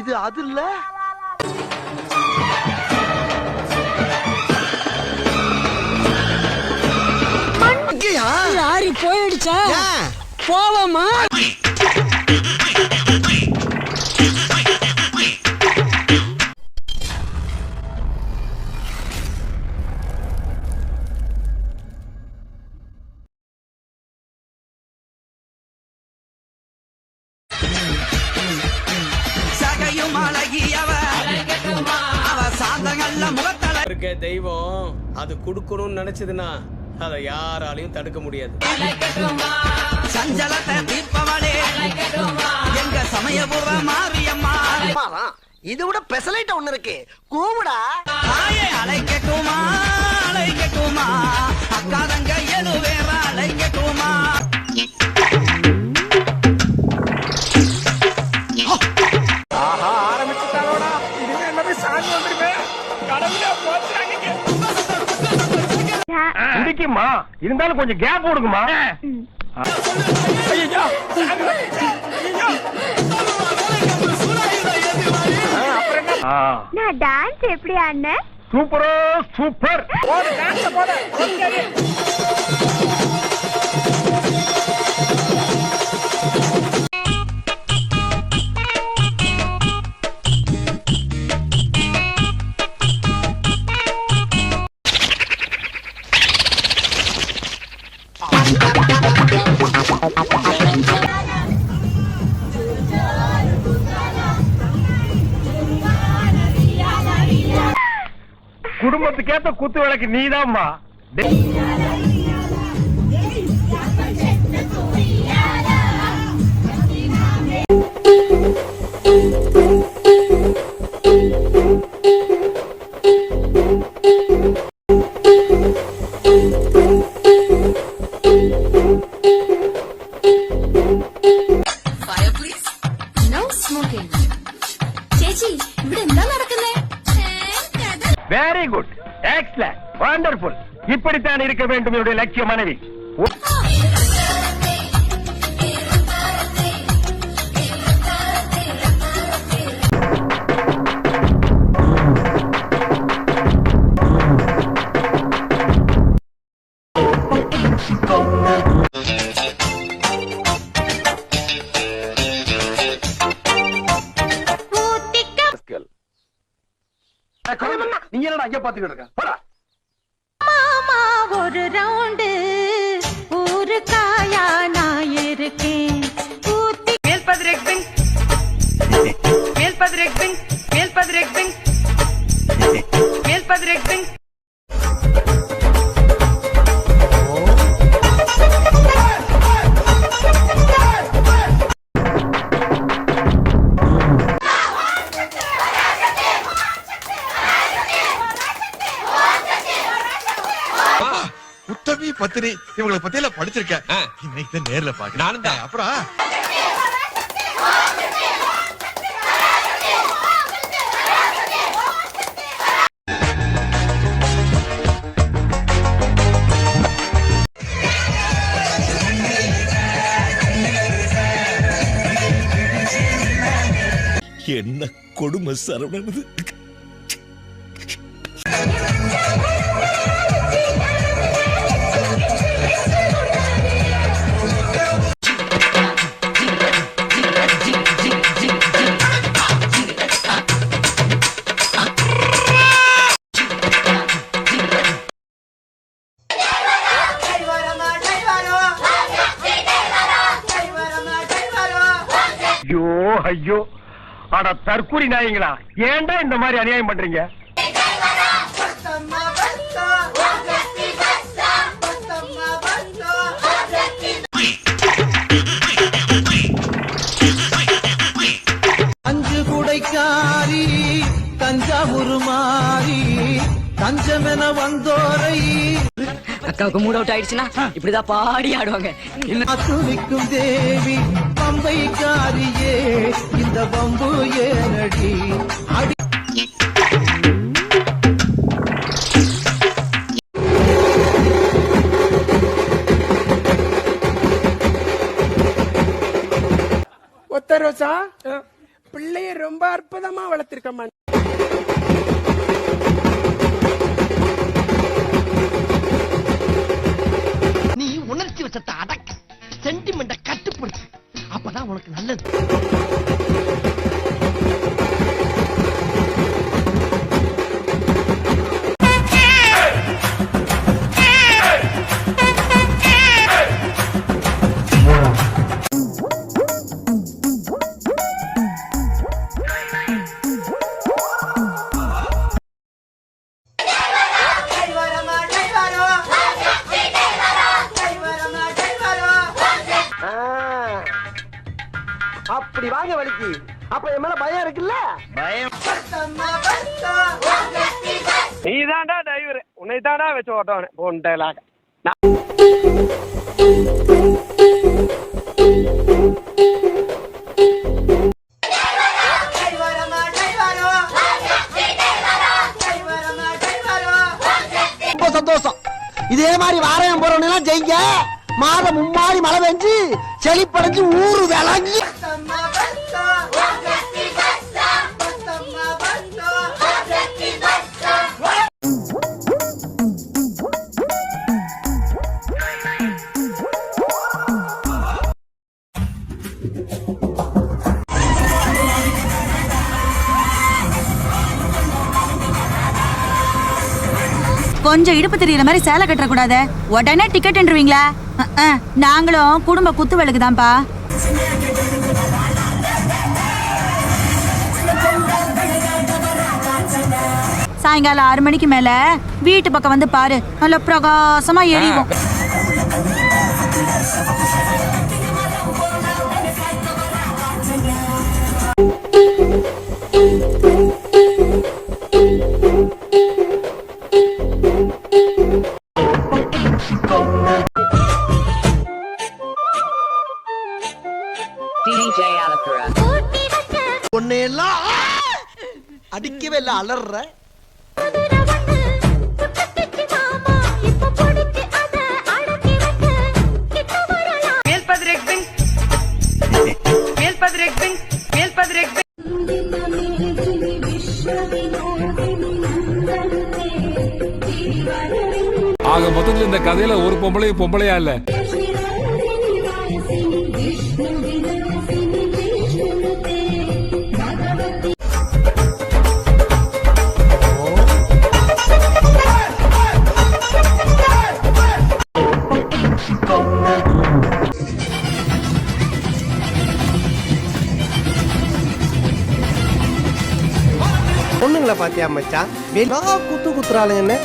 இது அது இல்ல. லாரி போயிடுச்சா? போவோமா? தெய்வம் அது குடுக்கணும்னு நினைச்சதுன்னா அதை யாராலையும் தடுக்க முடியாது. சஞ்சலத்தை தீர்ப்பவளே எங்க சமயபுர மாரியம்மா. இது விட பெசலைட் ஒண்ணு இருக்கு, கூவுடா. அழைக்கட்டுமா அழைக்கட்டுமா, அக்காதங்க எது வேற அழைக்கட்டுமா. ஆஹா, ஆரம்பிச்சுட்டாரோடா. இதுவே எல்லாமே சாமி வந்துருமே. கடவுளே போச்சுறாங்க. குடிக்குமா இருந்தாலும் கொஞ்சம் கேப் கொடுக்குமா. நான் டான்ஸ் எப்படி ஆடினேன்? சூப்பரோ சூப்பர். போடு டான்ஸ் போடு. குடும்பத்துக்கேத்த குத்து விளக்கு நீதாம்மா. Very good, excellent, wonderful. இப்படித்தான் இருக்க வேண்டும் என்னுடைய லட்சிய மனைவி. நீ என்னடா ஐயா பாத்துக்கிட்டு இருக்க? போடா. மாமா ஒரு ரவுண்டு ஊருக்காயா நான் இருக்கேன். மேல் பதிரெக் பிங் மேல் பதிரெக் பிங் மேல் பதிரெக் பிங் மேல் பதிரெக் பிங். உத்தமி பத்தினி இவங்களை பத்தியில படிச்சிருக்கேன். இன்னைக்கு நேர்ல பாக்க நானும் தான். அப்புறம் என்ன கொடுமை சரவணது. ஐயோ, அட தற்கூரி நாயங்களா, ஏன்டா இந்த மாதிரி அநியாயம் பண்றீங்க? அஞ்சு குடைக்காரி தஞ்சாவூர் மாறி தஞ்சமென வந்தோரை அக்காவுக்கு மூட் அவுட் ஆயிடுச்சுன்னா இப்படிதான் பாடி ஆடுவாங்க. துணிக்கும் தேவி பம்பைக்காரியே இந்த பம்பு ஏனடி அடி. ஒத்த ரோசா பிள்ளைய ரொம்ப அற்புதமா வளர்த்திருக்கம்மா. நீ உணர்ச்சி வச்சத்தை அடக்க, சென்டிமெண்ட கட்டுப்படுத்து. அப்பதான் உனக்கு நல்லது. அப்படி வாங்க வலிக்கு. அப்ப என் மேல பயம் இருக்குல்ல? பயம். நீதான்டா டிரைவர், உன்னை தான்டா வச்சு ஓட்டவனே போன்டலாக. ரொம்ப சந்தோஷம். இதே மாதிரி வாரம் போறவங்க ஜெயிங்க. மாதம் மும்மாறி மழை பெஞ்சு செழிப்படைஞ்சு ஊரு விளங்கி. கொஞ்சம் இடுப்பு தெரியற மாதிரி சேலை கட்ட கூடாது. உடனே டிக்கெட்ன்றீங்களா? நாங்களும் குடும்ப குத்து விளக்கு தான்ப்பா. சாயங்காலம் 6 மணிக்கு மேல வீட்டு பக்கம் வந்து பாரு, நல்ல பிரகாசமா எரியும். DJ Alakura. உன்னையெல்லாம் அடிக்கவே இல்ல, அலற. ஆக மொத்தத்துல இந்த கதையில ஒரு பொம்பளையா இல்ல. பொண்ணுங்களை பாத்தியா மச்சான்? குத்து குத்துறாளுங்கன்னு